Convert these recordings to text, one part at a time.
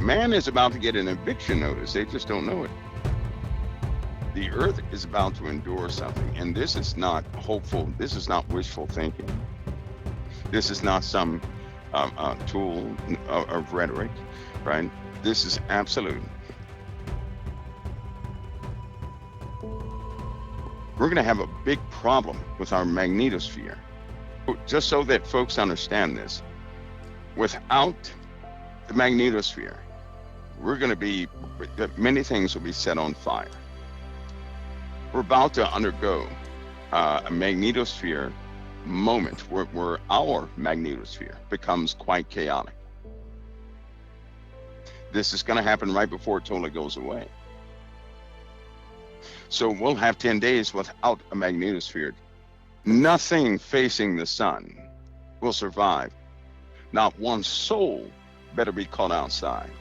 Man is about to get an eviction notice. They just don't know it. The earth is about to endure something, and this is not hopeful. This is not wishful thinking. This is not some tool of rhetoric, right? This is absolute. We're going to have a big problem with our magnetosphere. Just so that folks understand this, without the magnetosphere, we're going to be, many things will be set on fire. We're about to undergo a magnetosphere moment where our magnetosphere becomes quite chaotic. This is going to happen right before it totally goes away. So we'll have 10 days without a magnetosphere. Nothing facing the sun will survive. Not one soul better be caught outside.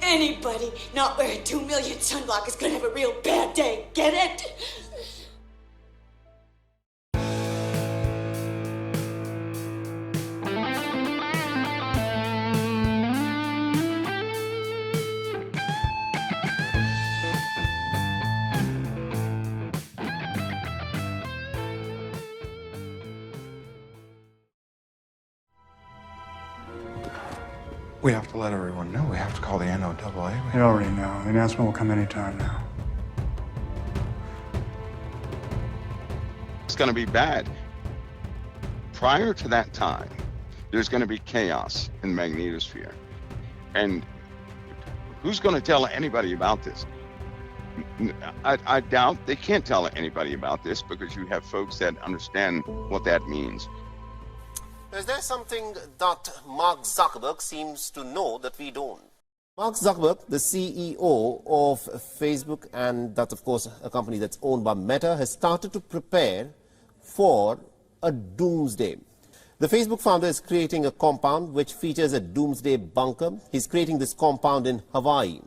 Anybody not wearing 2 million sunblock is gonna have a real bad day. Get it? We have to let everyone know. We have to call the NOAA. They already know. The announcement will come anytime now. It's going to be bad. Prior to that time, there's going to be chaos in the magnetosphere. And who's going to tell anybody about this? I doubt they can't tell anybody about this because you have folks that understand what that means. Is there something that Mark Zuckerberg seems to know that we don't? Mark Zuckerberg, the CEO of Facebook, and that's of course a company that's owned by Meta, has started to prepare for a doomsday. The Facebook founder is creating a compound which features a doomsday bunker. He's creating this compound in Hawaii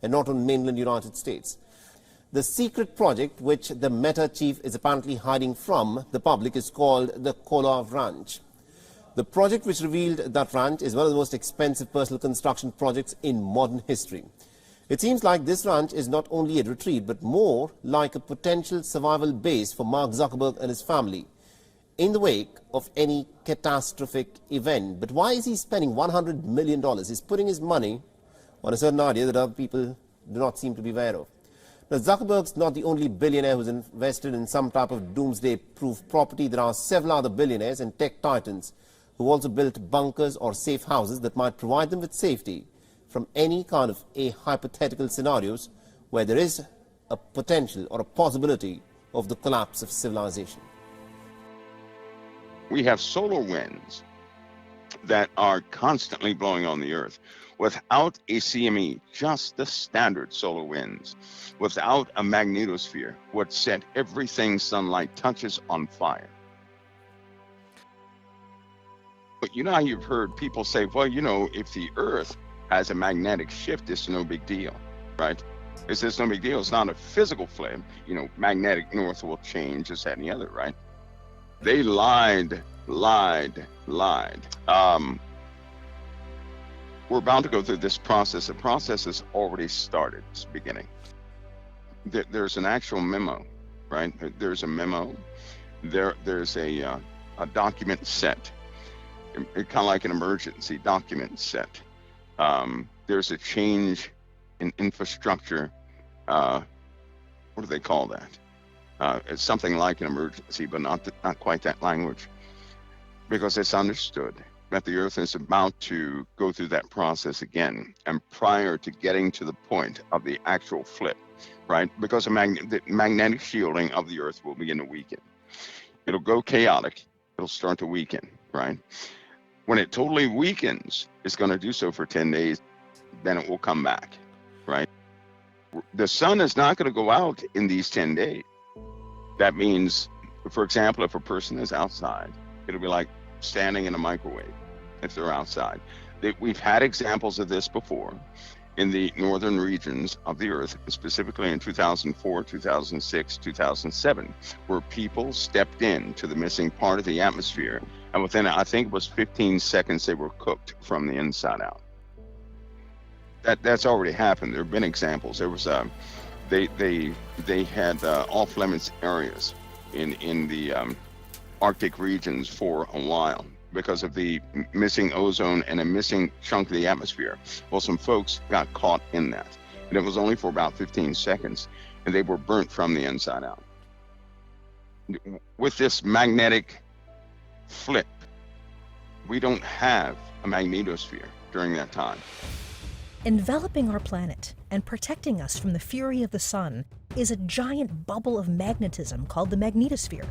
and not on mainland United States. The secret project, which the Meta chief is apparently hiding from the public, is called the Kolar Ranch. The project which revealed that ranch is one of the most expensive personal construction projects in modern history. It seems like this ranch is not only a retreat, but more like a potential survival base for Mark Zuckerberg and his family in the wake of any catastrophic event. But why is he spending $100 million? He's putting his money on a certain idea that other people do not seem to be aware of. Now, Zuckerberg's not the only billionaire who's invested in some type of doomsday-proof property. There are several other billionaires and tech titans who also built bunkers or safe houses that might provide them with safety from any kind of hypothetical scenarios where there is a potential or a possibility of the collapse of civilization. We have solar winds that are constantly blowing on the earth. Without a CME, just the standard solar winds, without a magnetosphere, would set everything sunlight touches on fire. But you know how you've heard people say, well, you know, if the earth has a magnetic shift, it's no big deal, right? It's just no big deal. It's not a physical flip. You know, magnetic north will change, this, that, and the other, right? They lied. We're about to go through this process. The process has already started. It's beginning. There's an actual memo, right? There's a memo. There's a document set. Kind of like an emergency document set. There's a change in infrastructure. What do they call that? It's something like an emergency, but not quite that language, because it's understood that the earth is about to go through that process again, and prior to getting to the point of the actual flip, right? Because the magnetic shielding of the earth will begin to weaken. It'll go chaotic. It'll start to weaken, right? When it totally weakens, it's going to do so for 10 days, then it will come back, right? The sun is not going to go out in these 10 days. That means, for example, if a person is outside, it'll be like standing in a microwave if they're outside. We've had examples of this before in the northern regions of the earth, specifically in 2004, 2006, 2007, where people stepped into the missing part of the atmosphere, and within, I think it was 15 seconds, they were cooked from the inside out. That's already happened. There have been examples. There was they had off limits areas in the Arctic regions for a while because of the missing ozone and a missing chunk of the atmosphere. Well, some folks got caught in that, and it was only for about 15 seconds, and they were burnt from the inside out. With this magnetic flip, we don't have a magnetosphere during that time. Enveloping our planet and protecting us from the fury of the sun is a giant bubble of magnetism called the magnetosphere.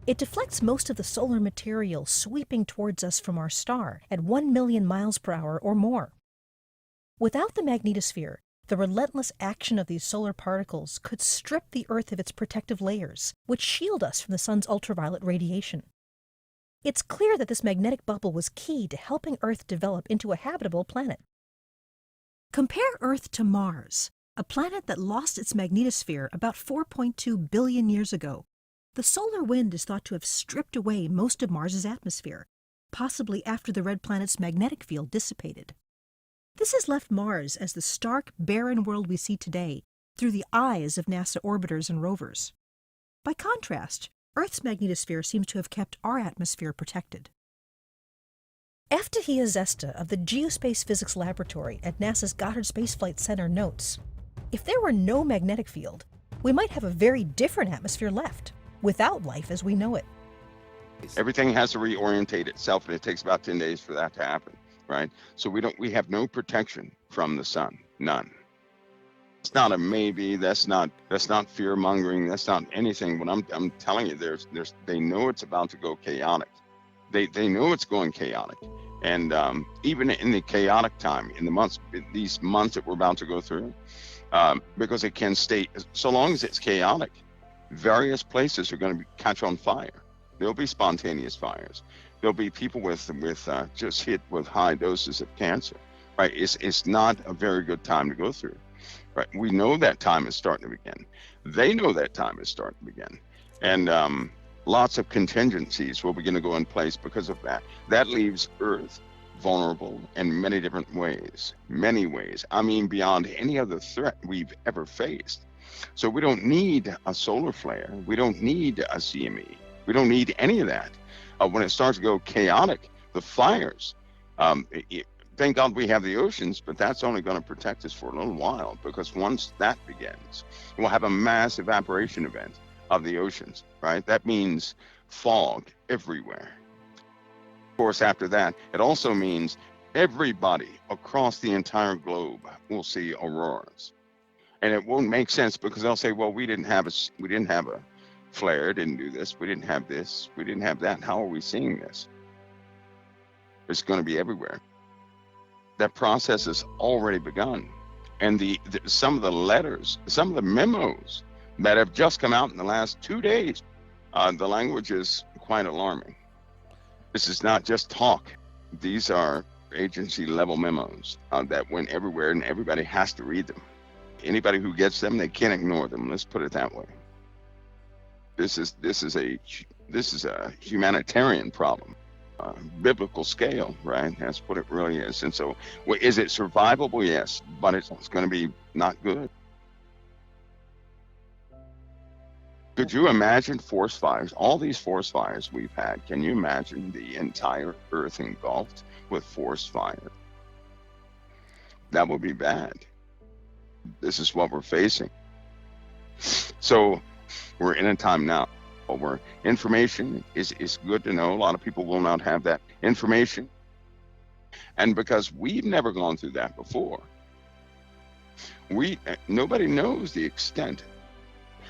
It deflects most of the solar material sweeping towards us from our star at 1 million miles per hour or more. Without the magnetosphere, the relentless action of these solar particles could strip the Earth of its protective layers, which shield us from the sun's ultraviolet radiation. It's clear that this magnetic bubble was key to helping Earth develop into a habitable planet. Compare Earth to Mars, a planet that lost its magnetosphere about 4.2 billion years ago. The solar wind is thought to have stripped away most of Mars's atmosphere, possibly after the red planet's magnetic field dissipated. This has left Mars as the stark, barren world we see today through the eyes of NASA orbiters and rovers. By contrast, Earth's magnetosphere seems to have kept our atmosphere protected. Eftahia Zesta of the Geospace Physics Laboratory at NASA's Goddard Space Flight Center notes, if there were no magnetic field, we might have a very different atmosphere left, without life as we know it. Everything has to reorientate itself, and it takes about 10 days for that to happen, right? So we have no protection from the sun, none. It's not a maybe. That's not fear mongering. That's not anything. But I'm telling you, they know it's about to go chaotic. They know it's going chaotic, and even in the chaotic time, in these months that we're about to go through, because it can stay so long as it's chaotic. Various places are going to catch on fire. There'll be spontaneous fires. There'll be people with just hit with high doses of cancer. Right? It's not a very good time to go through. Right? We know that time is starting to begin. They know that time is starting to begin, and lots of contingencies will begin to go in place because of that. That leaves Earth vulnerable in many different ways. Many ways. I mean, beyond any other threat we've ever faced. So we don't need a solar flare. We don't need a CME. We don't need any of that. When it starts to go chaotic, the fires, thank God we have the oceans, but that's only going to protect us for a little while, because once that begins, we'll have a mass evaporation event of the oceans, right? That means fog everywhere. Of course, after that, it also means everybody across the entire globe will see auroras. And it won't make sense, because they'll say, well, we didn't have a flare, didn't do this, we didn't have this, we didn't have that. How are we seeing this? It's going to be everywhere. That process has already begun. And some of the letters, some of the memos that have just come out in the last 2 days, the language is quite alarming. This is not just talk. These are agency level memos that went everywhere, and everybody has to read them. Anybody who gets them, they can't ignore them. Let's put it that way. This is a humanitarian problem, biblical scale, right? That's what it really is. And so, is it survivable? Yes, but it's going to be not good. Could you imagine forest fires? All these forest fires we've had. Can you imagine the entire Earth engulfed with forest fire? That would be bad. This is what we're facing. So we're in a time now where information is good to know. A lot of people will not have that information. And because we've never gone through that before, nobody knows the extent.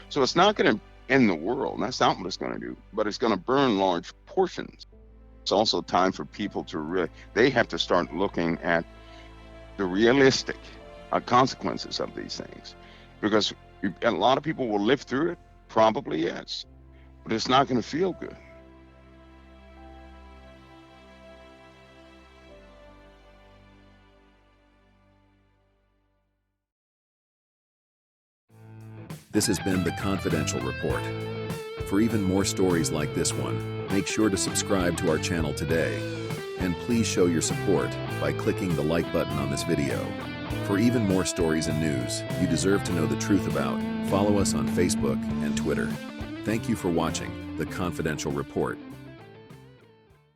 So it's not going to end the world. That's not what it's going to do, but it's going to burn large portions. It's also time for people to they have to start looking at the realistic consequences of these things, because a lot of people will live through it, probably, yes, but it's not going to feel good. This has been the Confidential Report. For even more stories like this one, make sure to subscribe to our channel today. And please show your support by clicking the like button on this video. For even more stories and news you deserve to know the truth about, follow us on Facebook and Twitter. Thank you for watching The Confidential Report.